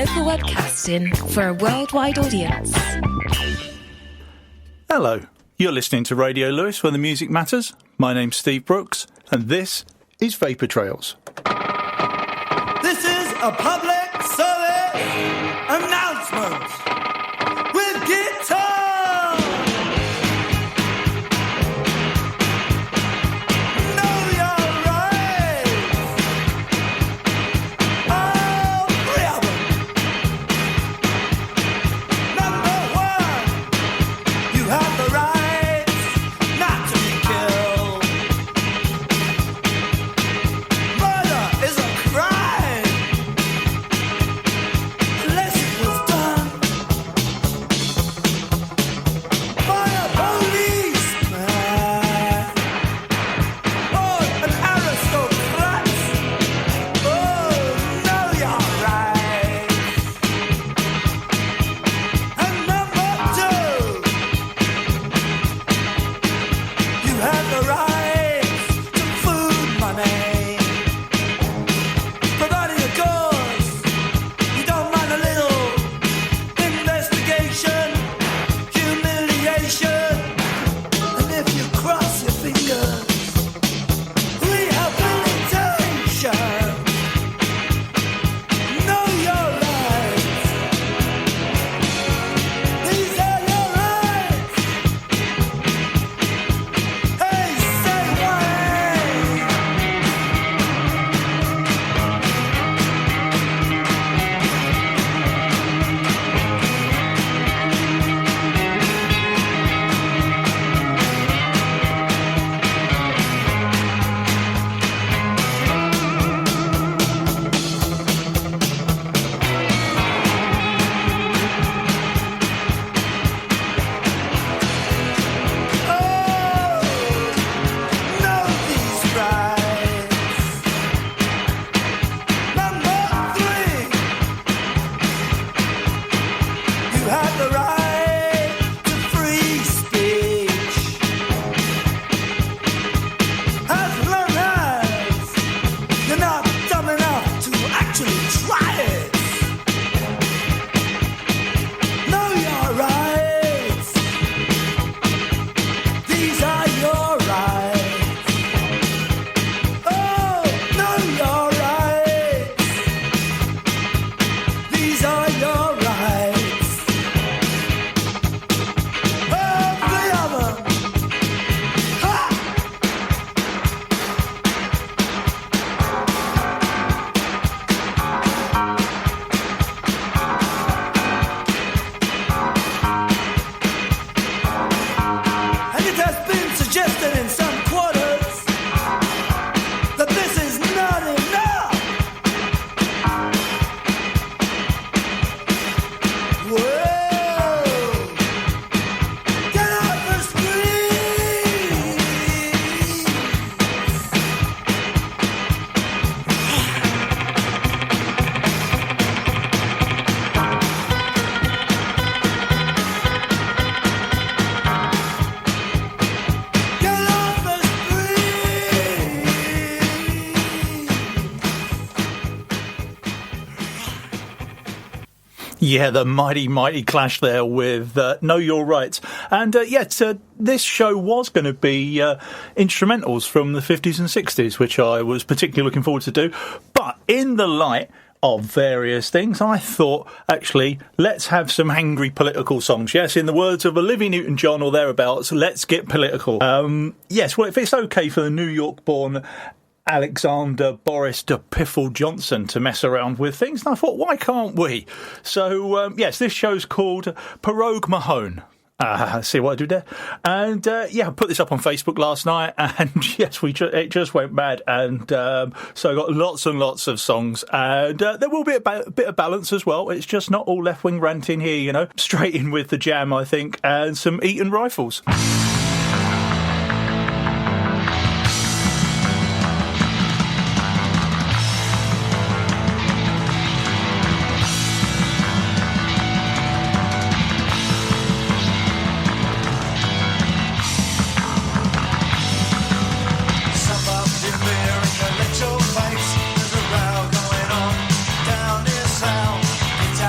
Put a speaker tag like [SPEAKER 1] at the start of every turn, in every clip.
[SPEAKER 1] local webcasting for a worldwide audience.
[SPEAKER 2] Hello, you're listening to Radio Lewis, where the music matters. My name's Steve Brooks, and this is Vapour Trails.
[SPEAKER 3] This is a public service announcement with guitar. Know your rights. All three of them. Number one, you have the right not to be killed. Murder is a crime unless it was done by a policeman or an aristocrat. Oh, know your rights. And number two, you have the right to food money. Providing, of course, you don't mind a little investigation, humiliation, and if you cross your fingers, rehabilitation. Know your rights. These are your rights. Hey, say what? Know these rights. Number three, you have the right to free speech. As long as you're not dumb enough to actually try it. Know your rights. These are your rights. Oh, know your rights. These are your rights. Oh, three of them. Ha! And it has been suggested in some quarters that this is not enough. Whoa! Get off the screen! Get off the screen!
[SPEAKER 2] Yeah, the mighty Clash there with Know Your Rights. And this show was going to be instrumentals from the 50s and 60s, which I was particularly looking forward to do. But in the light of various things, I thought, actually, let's have some angry political songs. Yes, in the words of Olivia Newton-John or thereabouts, let's get political. Yes, well, if it's okay for the New York-born Alexander Boris de Piffle Johnson to mess around with things, and I thought, why can't we? So, yes, this show's called Pirogue Mahone. See what I do there? And I put this up on Facebook last night, and yes, it just went mad. And so I got lots and lots of songs, and there will be a bit of balance as well. It's just not all left wing ranting here, you know. Straight in with the jam, I think, and some Eton rifles.
[SPEAKER 3] It's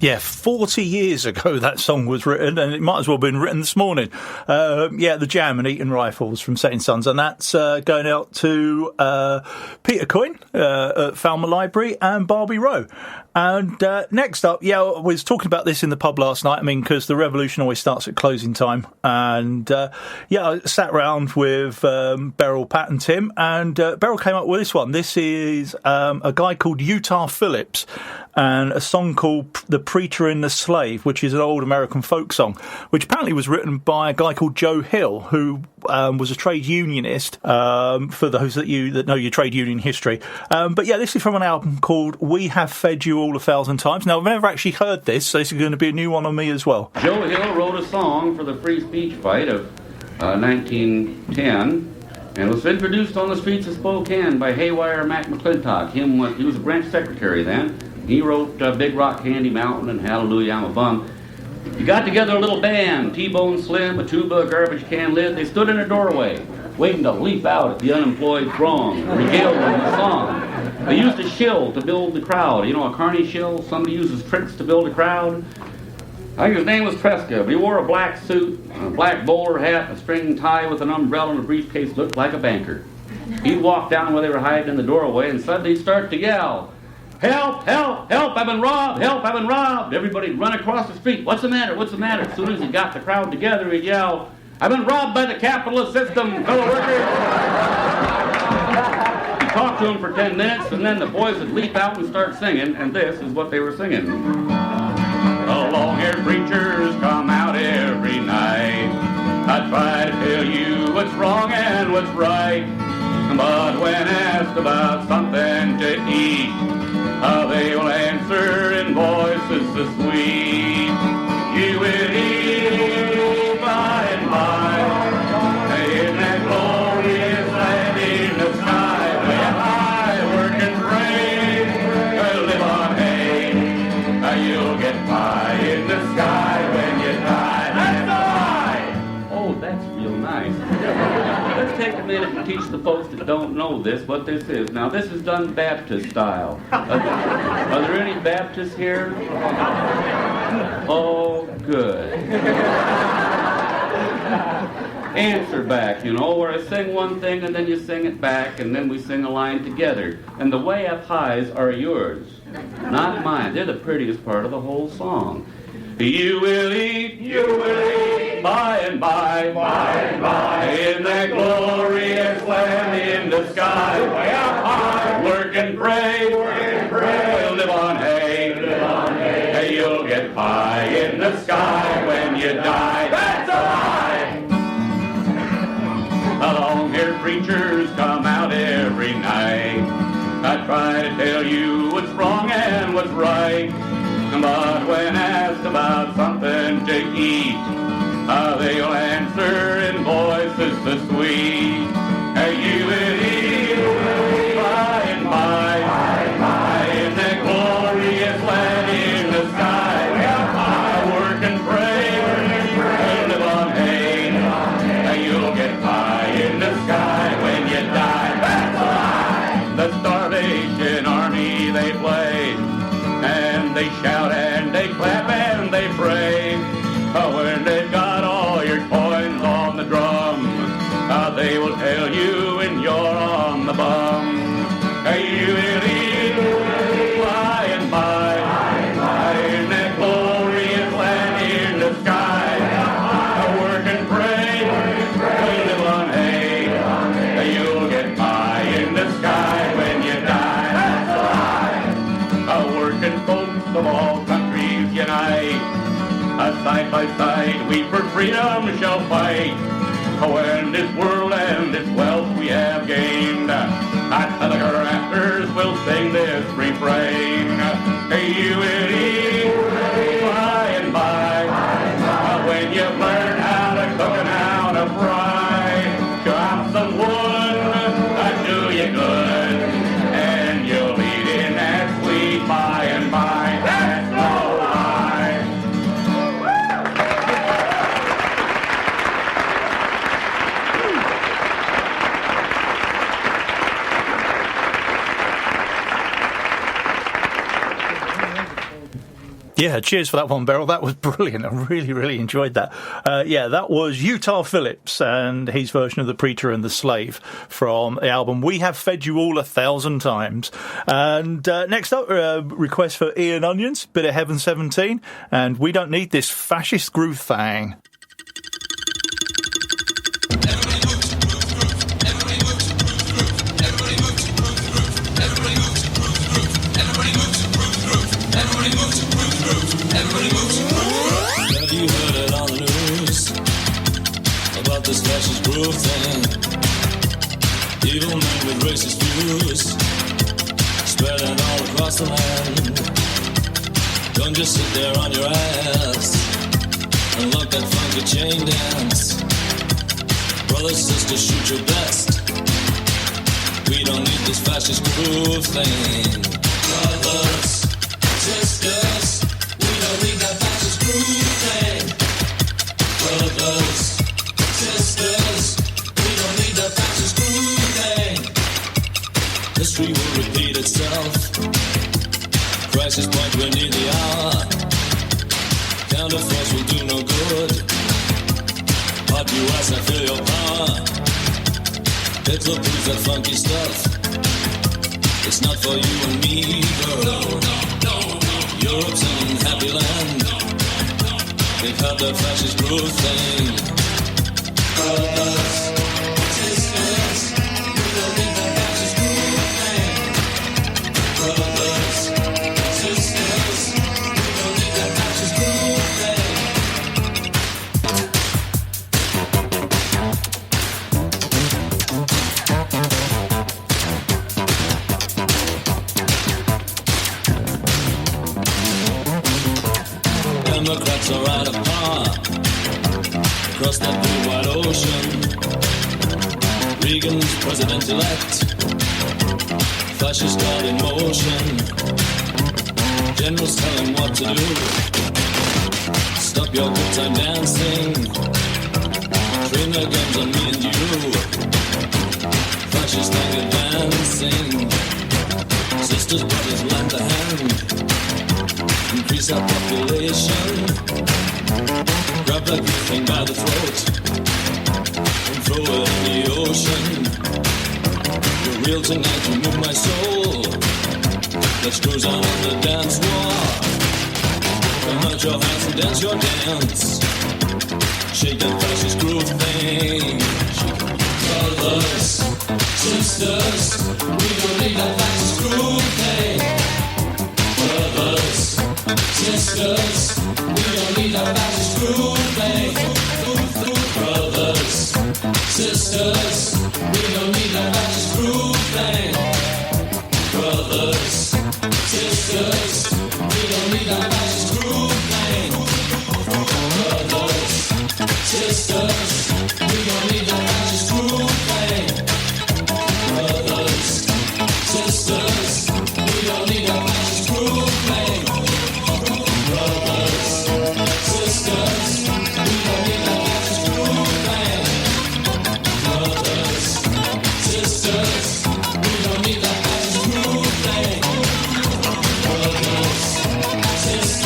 [SPEAKER 2] Yeah, 40 years ago that song was written, and it might as well have been written this morning. The Jam and Eaton Rifles from Setting Suns, and that's going out to Peter Coyne at Falmouth Library and Barbie Rowe. And next up, I was talking about this in the pub last night, because the revolution always starts at closing time. And I sat around with Beryl, Pat and Tim, and Beryl came up with this one. This is a guy called Utah Phillips, and a song called The Preacher and the Slave, which is an old American folk song, which apparently was written by a guy called Joe Hill, who was a trade unionist, for those that know your trade union history. This is from an album called We Have Fed You All 1,000 Times. Now, I've never actually heard this, so this is going to be a new one on me as well.
[SPEAKER 4] Joe Hill wrote a song for the free speech fight of 1910, and was introduced on the streets of Spokane by Haywire Mac McClintock. He was a branch secretary then. He wrote Big Rock Candy Mountain and Hallelujah I'm a Bum. He got together a little band, T-Bone Slim, a tuba, a garbage can lid. They stood in a doorway, waiting to leap out at the unemployed throng, regaled them with song. They used a shill to build the crowd. You know, a carny shill, somebody uses tricks to build a crowd. I think his name was Tresca. He wore a black suit, a black bowler hat, a string tie with an umbrella and a briefcase, looked like a banker. He'd walk down where they were hiding in the doorway, and suddenly he'd start to yell, "Help, help, help, I've been robbed, help, I've been robbed." Everybody'd run across the street. What's the matter, what's the matter? As soon as he got the crowd together, he'd yell, "I've been robbed by the capitalist system, fellow workers." He talked to them for 10 minutes, and then the boys would leap out and start singing, and this is what they were singing. The long-haired preachers come out every night. I try to tell you what's wrong and what's right, but when asked about something to eat, they will answer in voices so sweet. You will eat by and by in that glorious land in the sky, where I work and pray, live on hay. You'll get pie in the sky when you die. That's the lie! Oh, that's real nice. Let's take a minute and teach the folks that don't know this what this is. Now, this is done Baptist style. Are there any Baptists here? Oh, good. Answer back, where I sing one thing and then you sing it back, and then we sing a line together. And the way up highs are yours, not mine. They're the prettiest part of the whole song. You will eat by and by, in that glorious land in the sky, way up high, work and pray, we'll live on hay, hey, you'll get pie in the sky when you die. That's a lie! The long-haired preachers come out every night. I try to tell you what's wrong and what's right, but when asked about something to eat, they'll answer in voices so sweet. You will eat by and by, in that glorious land in the sky. I work and pray, live on hay. You'll get pie in the sky when you die. That's a lie! The Starvation Army, they play, and they shout and they clap and they pray. When they've got all your coins on the drum, they will tell you when you're on the bum. You will eat by and by, in that glorious land in the sky. Work and pray, live on hay. You'll get pie in the sky when you die. That's a lie! Working folks of all countries unite. Side by side, we for freedom shall fight. When this world and this wealth we have gained, at the rafters we'll sing this refrain. You will eat by and by, when you've learned how to cook and how to fry. Chop some wood, do you good, and you'll eat in that sweet by and by. That's no lie.
[SPEAKER 2] Yeah, cheers for that one, Beryl. That was brilliant. I really, really enjoyed that. That was Utah Phillips and his version of The Preacher and the Slave from the album We Have Fed You All 1,000 Times. And next up, request for Ian Onions, bit of Heaven 17, and We Don't Need This Fascist Groove Thang.
[SPEAKER 5] Have you heard it on the news about this fascist groove thing? Evil men with racist views spreading all across the land. Don't just sit there on your ass and look that funky chain dance. Brothers, sisters, shoot your best. We don't need this fascist groove thing. Brothers, sisters, we don't need that fascist groove thing. Brothers, sisters, we don't need that fascist groove thing. History will repeat itself. Crisis point, we're near the hour. Counterforce will do no good. Hot US, I feel your power. Hitler proves that funky stuff. It's not for you and me, girl. Europe's an unhappy land. They've had their fascist groove thing. Brothers, sisters, we don't need that fascist groove thing. Brothers, sisters, we don't need that fascist groove thing. Democrats are out of power across that blue wide ocean. Reagan's president-elect, fascist God in motion. Generals tell him what to do. Stop your good time dancing. Train their guns on me and you. Fascist thing advancing. Sisters, brothers, lend a hand. Increase our population. Grab that good thing by the throat and throw it in the ocean. You're real tonight, you move my soul. Let's cruise on the dance floor. Come out your hands and dance your dance. Shake that fascist groove thing. Brothers, sisters, we don't need that fascist groove thing. Brothers, sisters, we don't need a fascist groove thing. Brothers, sisters, we don't need a fascist groove thing. Brothers, sisters, we don't need a fascist groove thing. Brothers, sisters, we don't need a fascist groove thing. Brothers, sisters, we don't need a fascist groove thing. Brothers, sisters, we don't need a fascist groove thing. Brothers, sisters, we don't need a fascist groove thing. Brothers, sisters.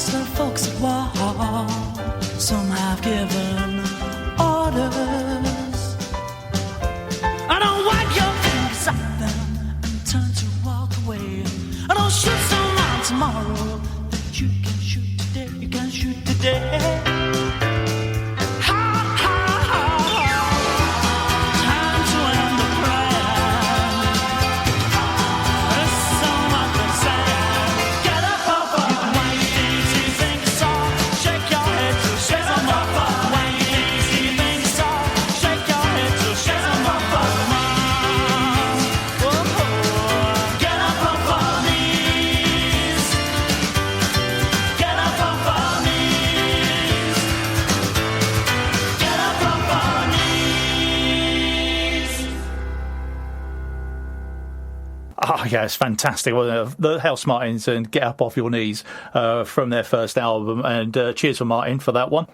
[SPEAKER 3] amongst the folks at war, some have given orders. I don't wipe your fingers at them and turn to walk away. I don't shoot someone tomorrow that you can shoot today. You can shoot today.
[SPEAKER 2] Yeah, it's fantastic. Well, the House Martins and Get Up Off Your Knees from their first album. And cheers for Martin for that one.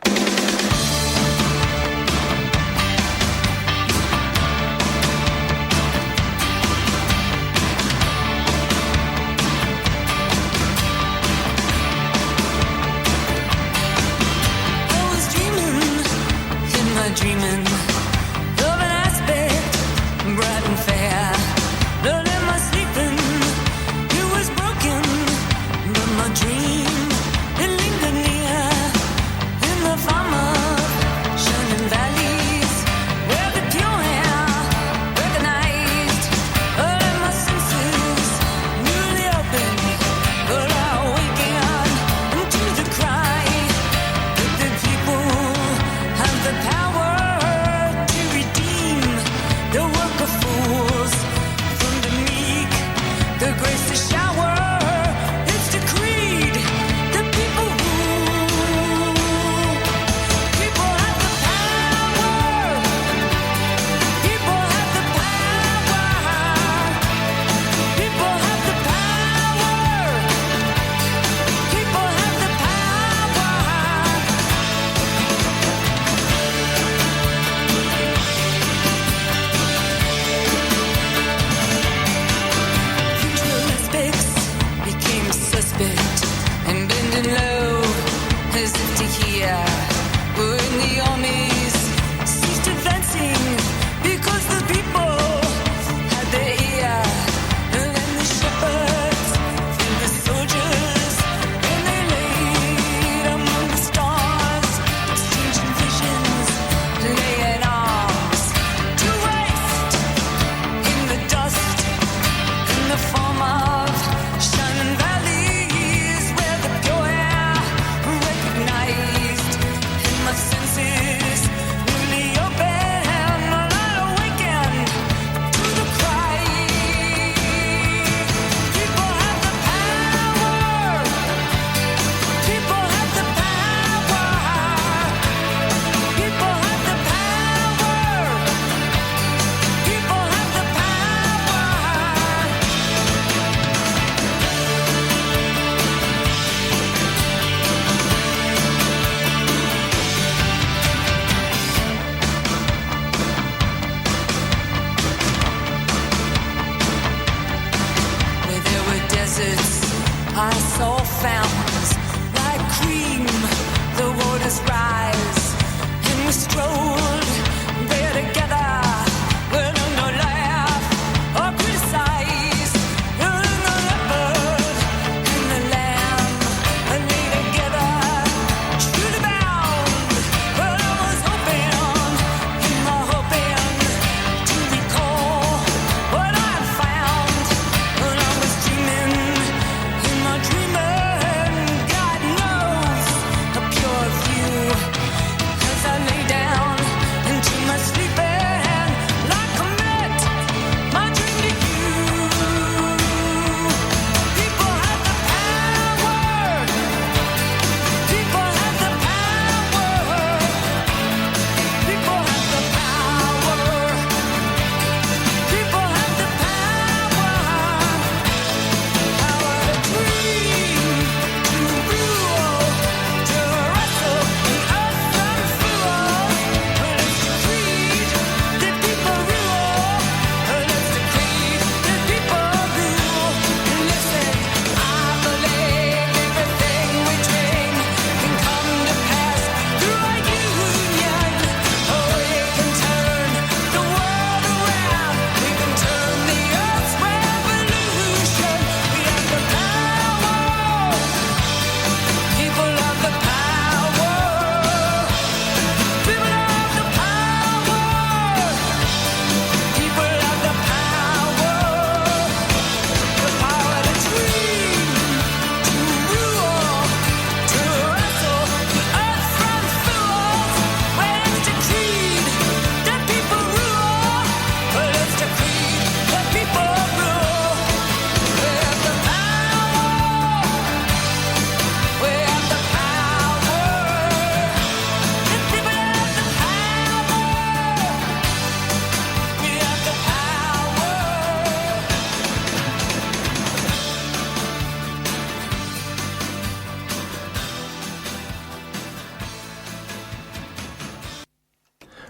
[SPEAKER 3] Senses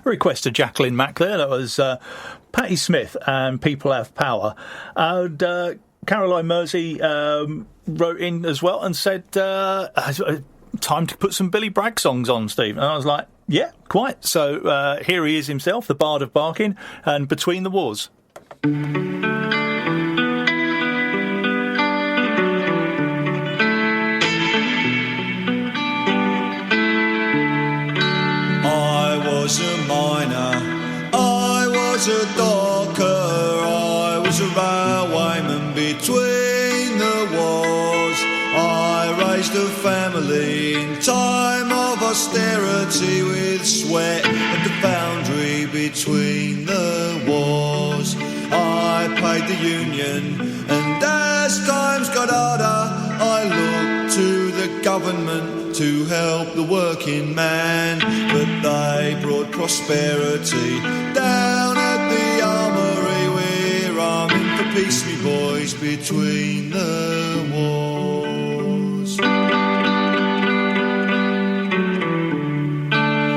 [SPEAKER 2] request of Jacqueline Mack there. That was Patti Smith and People Have Power. And Caroline Mersey wrote in as well and said, time to put some Billy Bragg songs on, Steve. And I was like, yeah, quite. So here he is himself, the Bard of Barking, and Between the Wars.
[SPEAKER 6] I was a miner, I was a docker, I was a railwayman between the wars. I raised a family in time of austerity with sweat at the foundry between the wars. I paid the union, and as times got harder, I looked to the government to help the working man. But they brought prosperity down at the armoury. We're arming for peace, me boys, between the wars.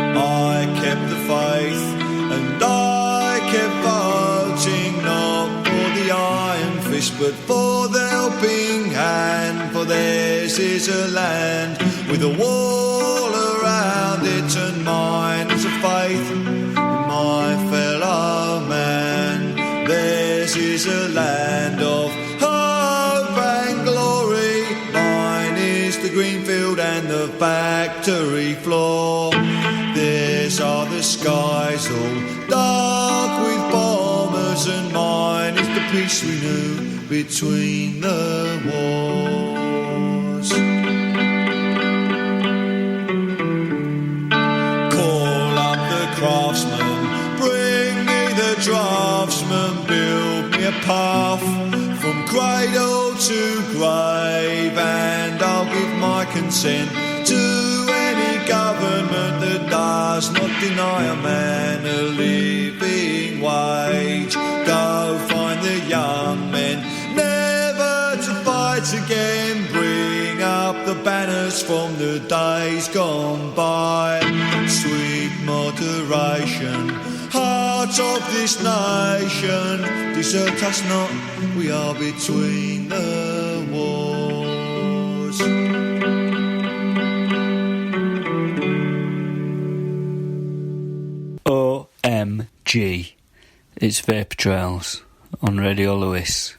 [SPEAKER 6] I kept the faith, and I kept voting not for the iron fist, but for the helping hand. For theirs is a land with a wall around it, and mine is a faith in my fellow man. Theirs is a land of hope and glory. Mine is the green field and the factory floor. Theirs are the skies all dark with bombers, and mine is the peace we knew between the wars. Call up the craftsman, bring me the draftsman, build me a path from cradle to grave, and I'll give my consent to any government that does not deny a man a living wage. Go find the young men, never to fight again. Bring up the banners from the days gone by. Sweet moderation, heart of this nation, desert us not, we are between the wars.
[SPEAKER 7] OMG. It's Vapour Trails on Radio Lewis.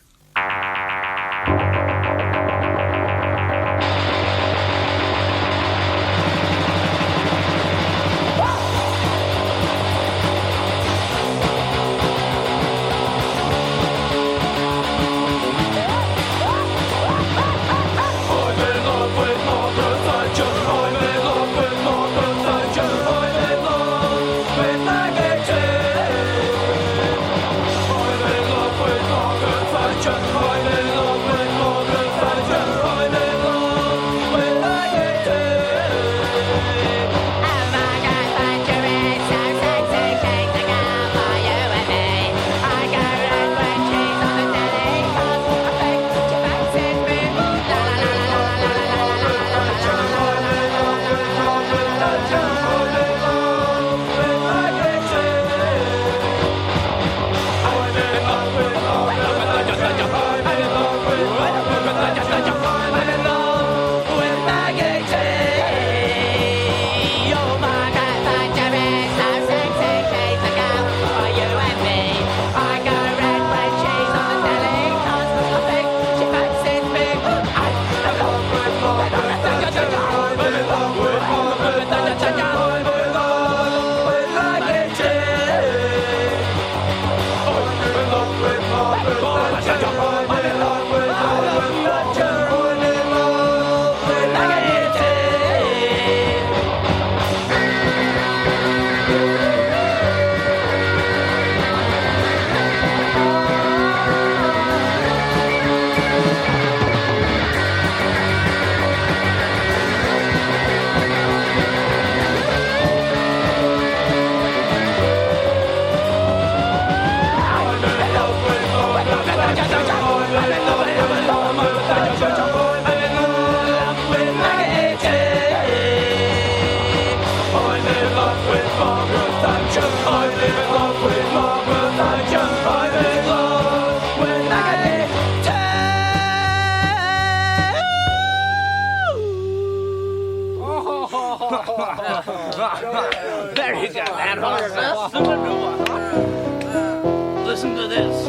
[SPEAKER 8] Very good, that horse. That's the new one, huh? Listen to this.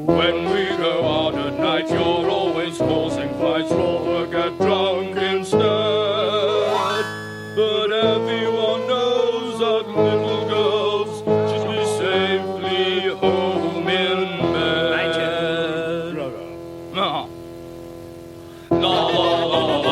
[SPEAKER 9] When we go out at night, you're always causing fights. Rather get drunk instead. But everyone knows that little girls should be safely home in bed. No. La la la la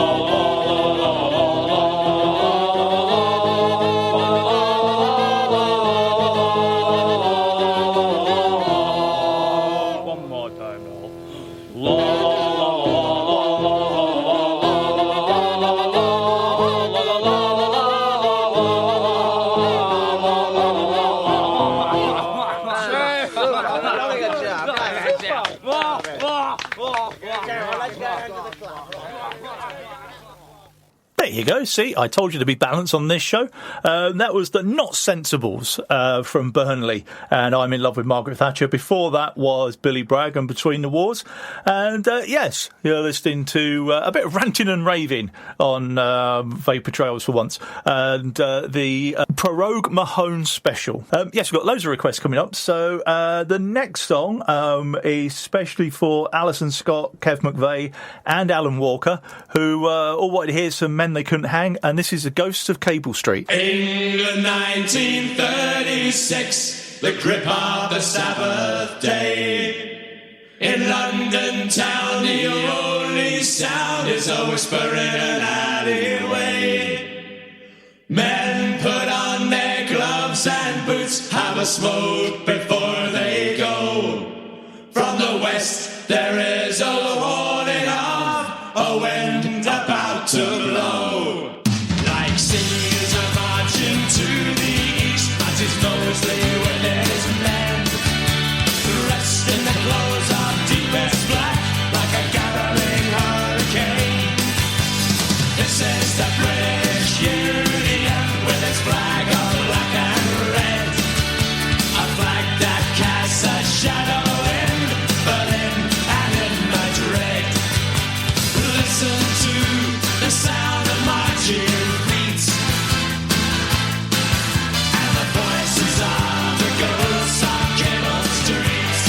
[SPEAKER 2] There you go. See, I told you to be balanced on this show. That was the Not Sensibles from Burnley, and I'm in Love with Margaret Thatcher. Before that was Billy Bragg and Between the Wars. And yes, you're listening to a bit of ranting and raving on Vapour Trails for once. And the Prorogue Mahone special. Yes, we've got loads of requests coming up. So the next song is specially for Alison Scott, Kev McVeigh, and Alan Walker, who all wanted to hear some Men They Couldn't Hang, and this is The Ghosts of Cable Street.
[SPEAKER 6] England 1936, the grip of the Sabbath day. In London town, the only sound is a whisper in an alleyway. Men put on their gloves and boots, have a smoke before they go. From the west, there is a warning of a wind about to blow. Like seas are marching to the east, as his Mosley with his men, dressed in the clothes of deepest black, like a gathering hurricane. This is the British Union with its flag of black and red, a flag that casts a shadow in Berlin and in Madrid. Listen to the sound of marching feet and the voices of the ghosts of Cable Street.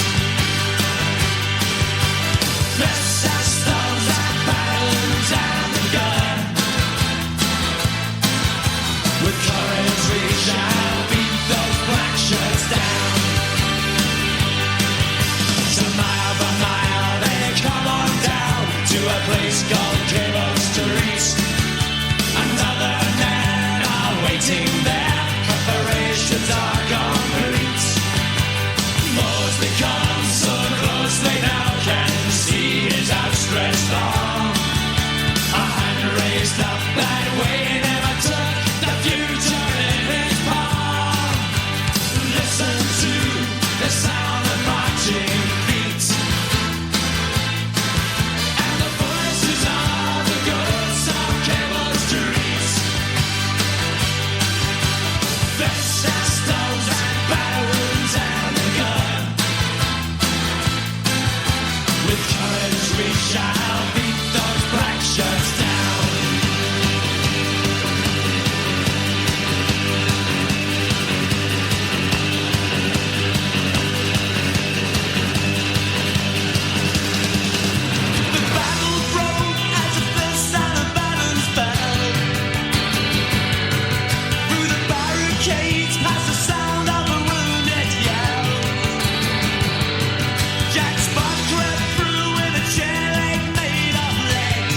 [SPEAKER 6] Fists and stones and battles and the gun. With courage we shall beat those black shirts down. So mile by mile they come on down to a place called Cable Street. Another men are waiting there, preparations are complete. Mosley comes so close they now can see his outstretched arm. A hand raised up that way never took the future in his palm. Listen to the sound of marching feet and the voices of the ghosts of Cable Street. Fists and stones and battles and the gun. With courage we shall beat those black shirts down. The battle broke as a fist and a balance fell. Through the barricades, past the sound of a wounded yell. Jack Spot crept through with a chair leg made of lead.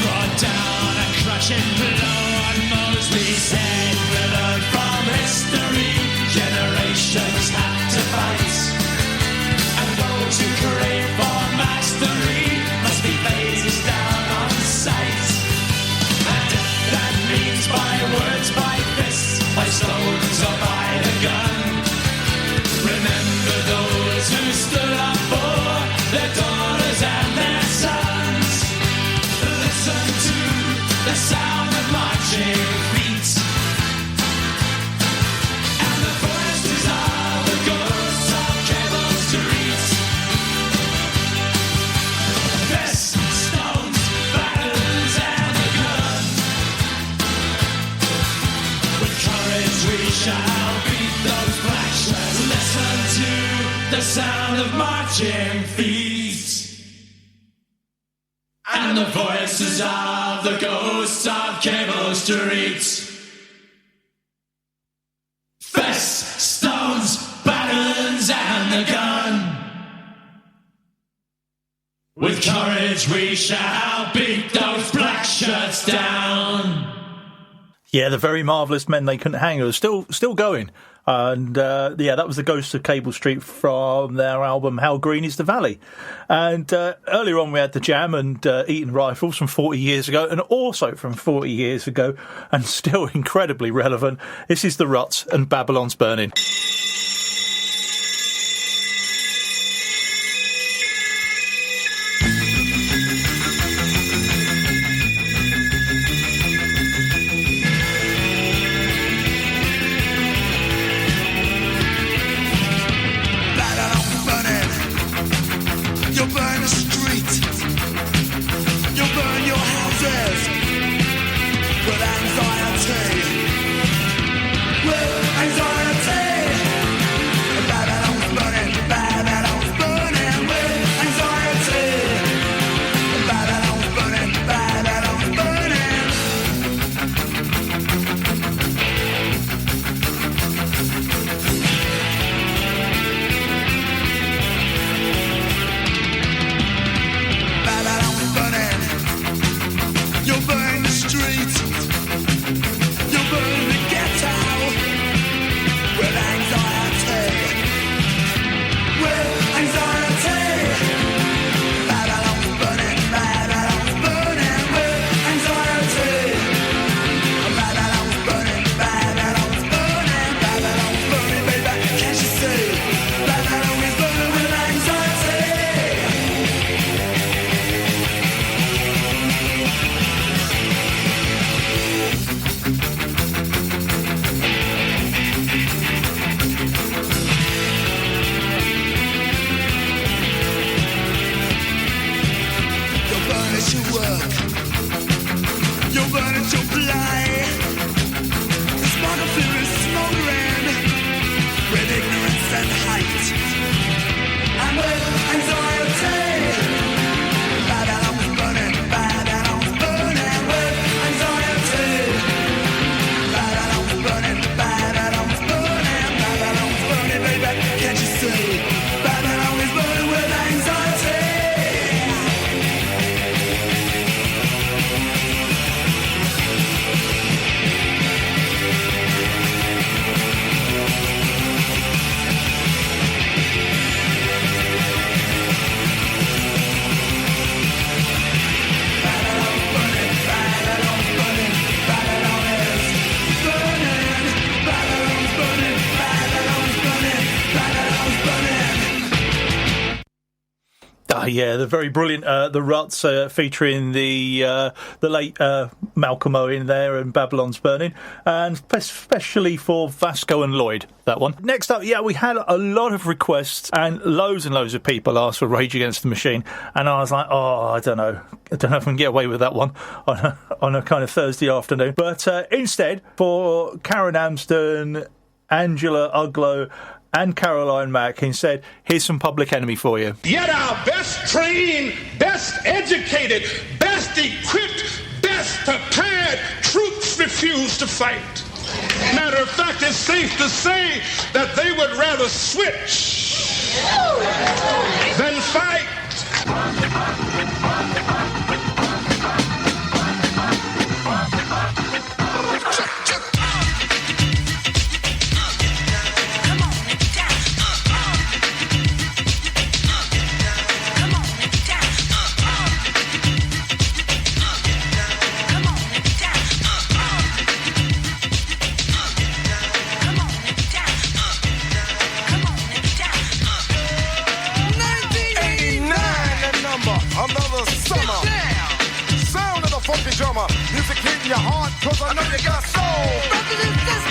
[SPEAKER 6] Brought down a crushing blow on Mosley's head. We learn from history, generations have to fight. And those who crave for mastery must be phased down on sight. And if that means by words, by fists, by stones or by the gun, remember those who stood up for their daughters and their sons. Listen to the sound of marching feet
[SPEAKER 5] courage we shall beat those black shirts. Listen to the sound of marching feet and the voices of the ghosts of Cable Street. Fists, stones, batons, and the gun. With courage we shall beat those black shirts down.
[SPEAKER 2] Yeah, the very marvellous Men They Couldn't Hang are still going. And yeah, that was the Ghosts of Cable Street from their album How Green Is the Valley. And earlier on we had The Jam and Eaton Rifles from 40 years ago, and also from 40 years ago, and still incredibly relevant. This is The Ruts and Babylon's Burning. Yeah, the very brilliant The Ruts featuring the late Malcolm Owen there and Babylon's Burning, and especially for Vasco and Lloyd, that one. Next up, yeah, we had a lot of requests and loads of people asked for Rage Against the Machine, and I was like, oh, I don't know if I can get away with that one on a kind of Thursday afternoon. But instead, for Karen Amsden, Angela Uglow, and Caroline Mack, instead, here's some Public Enemy for you.
[SPEAKER 10] Yet our best trained, best educated, best equipped, best prepared troops refuse to fight. Matter of fact, it's safe to say that they would rather switch than fight.
[SPEAKER 11] Music hitting your heart, cause I know you got soul.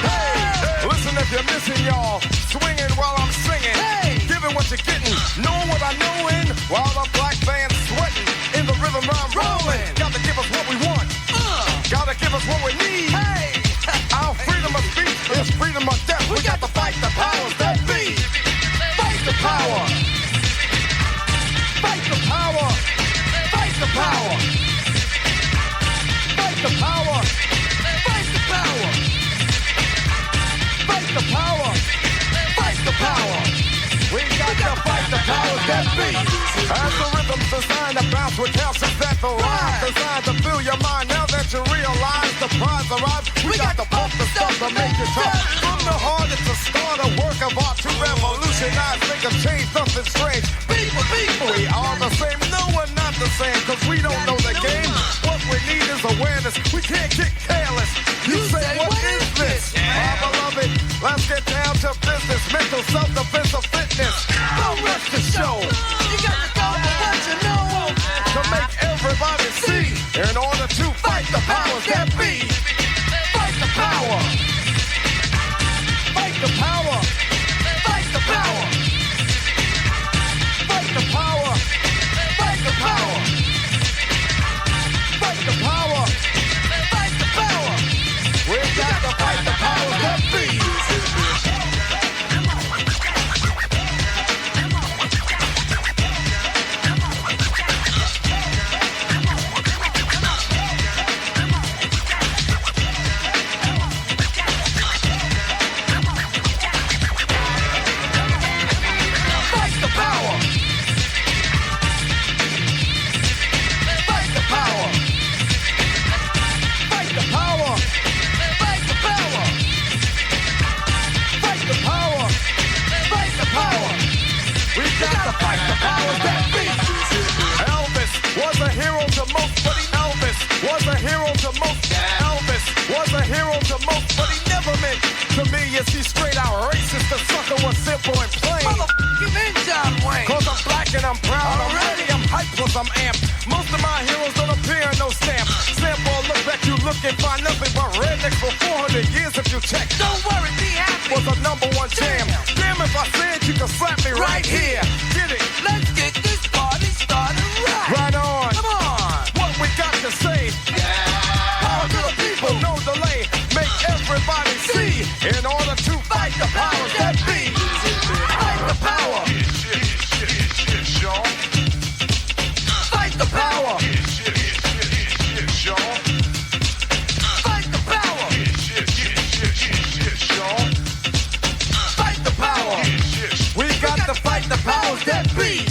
[SPEAKER 11] Hey, listen if you're missing, y'all. Swinging while I'm singing. Hey, giving what you're getting. Knowing what I knowin'. While the black band's sweating. In the rhythm I'm rolling. Gotta give us what we want. Gotta give us what we need. Hey, our freedom of speech is free. designed to bounce with calcium that the rhyme. Designed to fill your mind now that you realize the prize arrives. We got the pump, the stuff to make it tough. From the heart, it's a start, a work of art to revolutionize, make a change, something strange. People, we are the same. No, we're not the same, cause we don't know the game. What we need is awareness. We can't get careless. You say, what is this? My beloved, let's get down to business. Mental self-defense of fitness. Don't rush the show. You got to go for what you know. To make everybody see. In order to fight the powers that be. Fight the power. Fight the power. Fight the power. Fight the power. Fight the power. Fight the power. Fight the power. We got to fight the powers that be. He's straight out racist. The sucker was simple and plain. Motherfucking in John Wayne. Cause I'm black and I'm proud. Already I'm hyped plus I'm amped. Most of my heroes don't appear in no stamp. Sample look back, you look and find nothing but rednecks for 400 years if you check. Don't worry, be happy. Was a #1 jam. Damn if I said you could slap me right here. Get it? Let's get this party started right. Right on. Come on. What we got to say? Yeah. Power to the people, no delay. Make everybody see. In order to fight the powers that be. Fight the power. Fight the power. Fight the power. Fight the power. We got to fight the powers that be.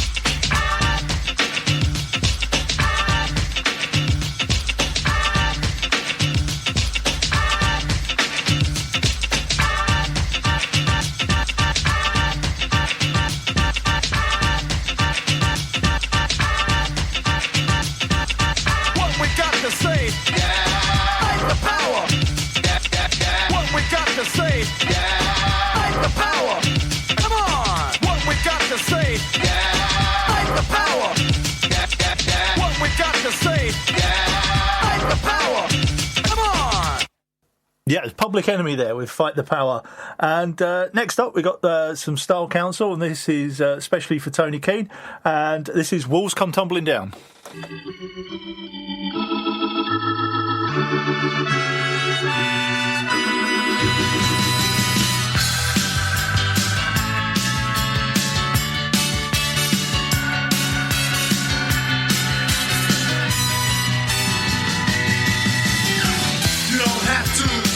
[SPEAKER 2] Yeah, it's Public Enemy there with Fight the Power. And next up, we got some Style Council, and this is especially for Tony Keane. And this is Walls Come Tumbling Down.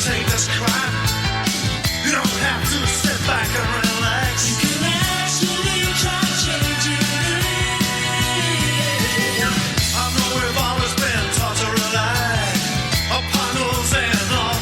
[SPEAKER 3] Take this crime. You don't have to sit back and relax. You can actually try changing it. I know we've always been taught to rely upon those and all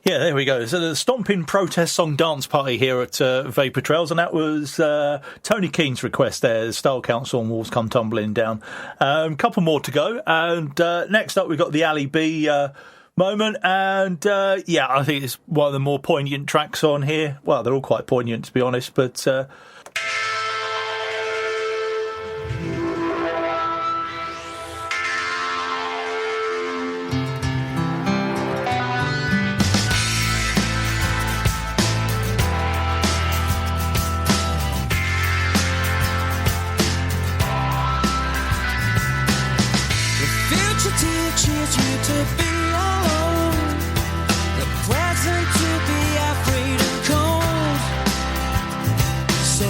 [SPEAKER 2] Yeah, there we go. So the Stompin' protest song dance party here at Vapour Trails, and that was Tony Keen's request there, the Style Council and Walls Come Tumbling Down. Couple more to go, and next up we've got the Ali B moment, and yeah, I think it's one of the more poignant tracks on here. Well, they're all quite poignant, to be honest, but...
[SPEAKER 3] teaches you to be alone, the present to be afraid and cold. So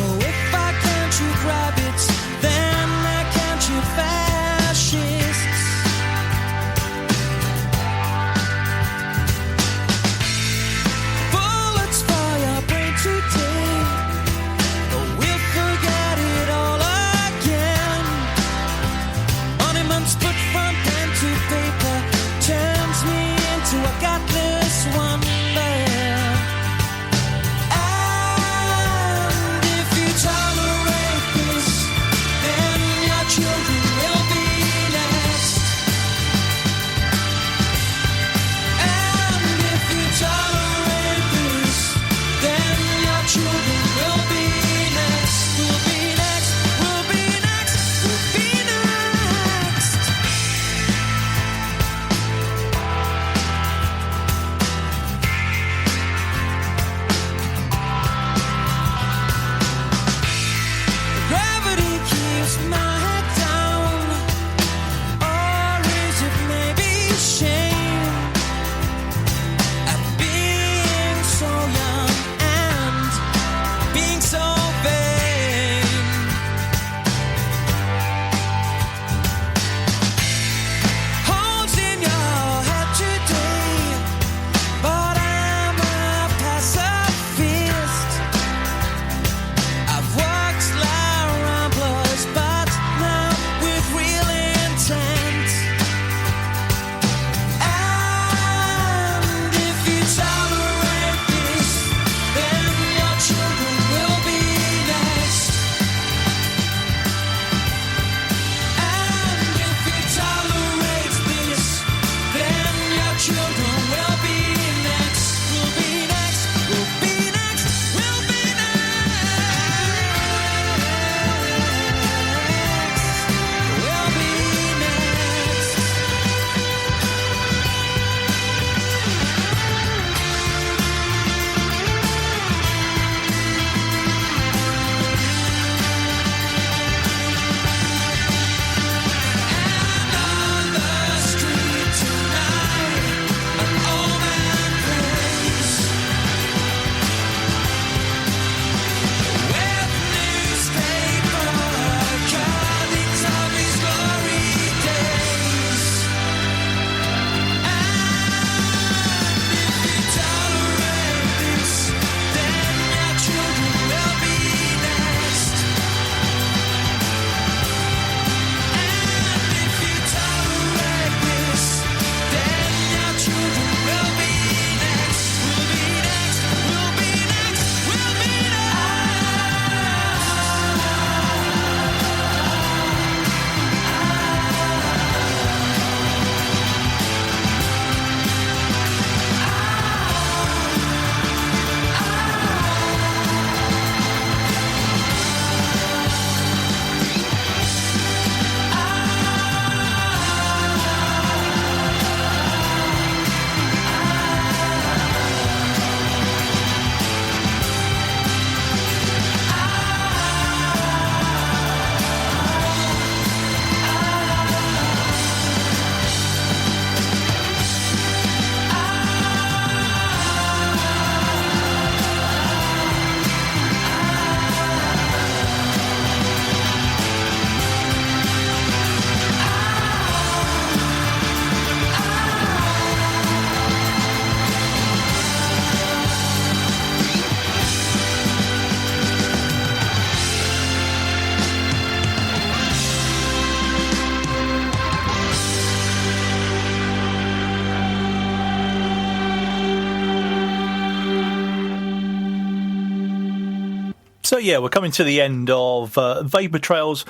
[SPEAKER 2] So yeah, we're coming to the end of Vapour Trails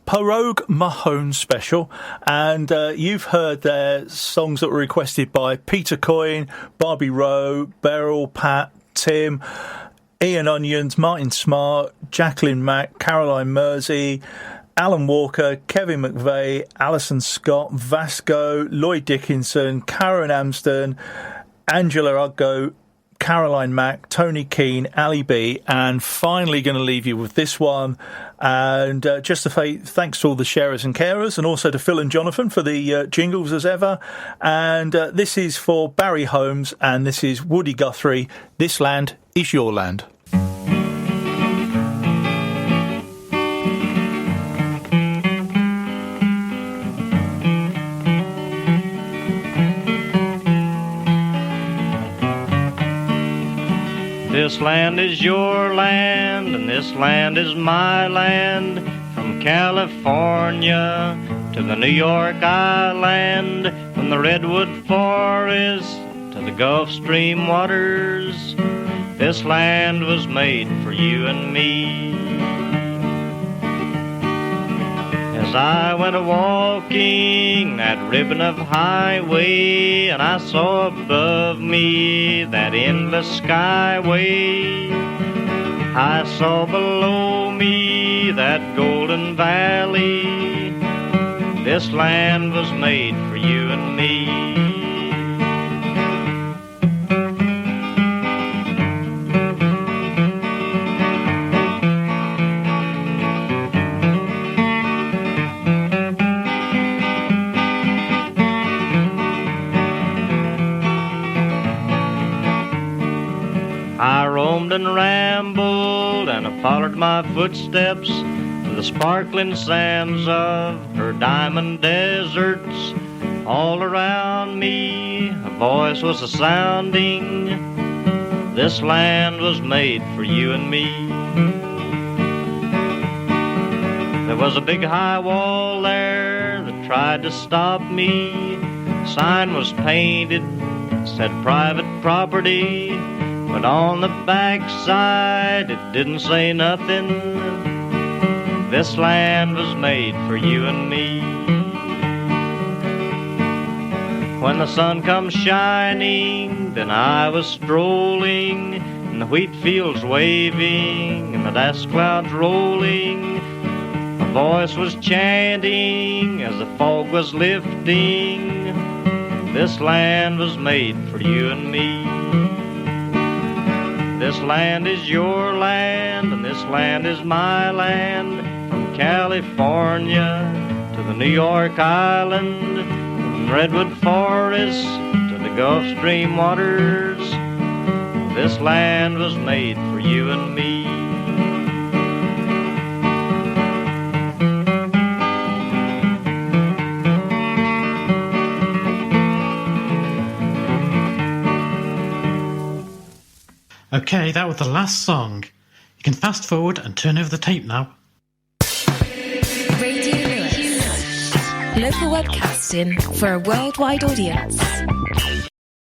[SPEAKER 2] Pirogue Mahone special, and you've heard their songs that were requested by Peter Coyne, Barbie Rowe, Beryl, Pat, Tim, Ian Onions, Martin Smart, Jacqueline Mack, Caroline Mersey, Alan Walker, Kevin McVeigh, Alison Scott, Vasco, Lloyd Dickinson, Karen Amsden, Angela Uggo, Caroline Mack, Tony Keane, Ali B, and finally going to leave you with this one. And just to say thanks to all the sharers and carers, and also to Phil and Jonathan for the jingles as ever. And this is for Barry Holmes, and this is Woody Guthrie. This land is your land.
[SPEAKER 12] This land is your land, and this land is my land. From California to the New York Island, from the Redwood Forest to the Gulf Stream waters, this land was made for you and me. As I went a-walking that ribbon of highway, and I saw above me that endless skyway, I saw below me that golden valley. This land was made for you and me. I roamed and rambled, and I followed my footsteps to the sparkling sands of her diamond deserts. All around me a voice was a-sounding, this land was made for you and me. There was a big high wall there that tried to stop me. Sign was painted, said private property, but on the backside it didn't say nothing. This land was made for you and me. When the sun comes shining, then I was strolling, and the wheat fields waving, and the dust clouds rolling. A voice was chanting as the fog was lifting. This land was made for you and me. This land is your land, and this land is my land. From California to the New York Island, from Redwood Forest to the Gulf Stream waters, this land was made for you and me.
[SPEAKER 13] Okay, that was the last song. You can fast forward and turn over the tape now.
[SPEAKER 1] Radio Lewis. Local webcasting for a worldwide audience.